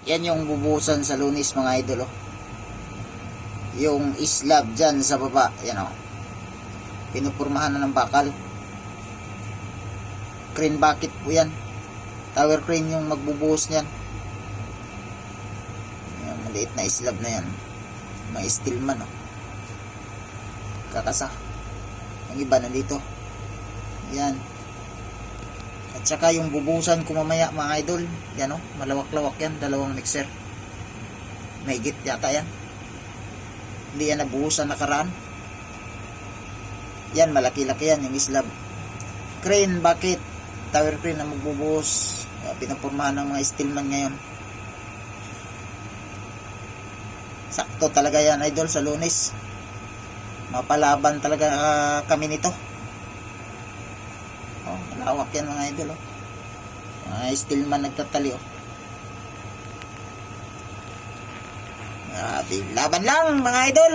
Yan yung bubuhusan sa Lunes mga idol, oh. Yung slab dyan sa baba, yan, oh. Pinupurmahan na ng bakal. Crane bucket po yan. Tower crane yung magbubuhos niyan. Yan, maliit na slab na yan. May steel man, oh. Kakasa. Ang iba nandito. Yan. At saka yung bubuhusan ko mamaya mga idol, yan, oh, malawak-lawak yan, dalawang mixer. May higit yata yan. Hindi yan nabuhusan nakaraan. Yan, malaki-laki yan yung slab. Crane bucket, tower crane na magbubuhos. Pinapurmahan ng mga steelman ngayon. Sakto talaga yan idol sa Lunes. Mapalaban talaga kami nito. Oh, malawak yan mga idol, oh. Mga steelman nagtatali, oh. Laban lang mga idol.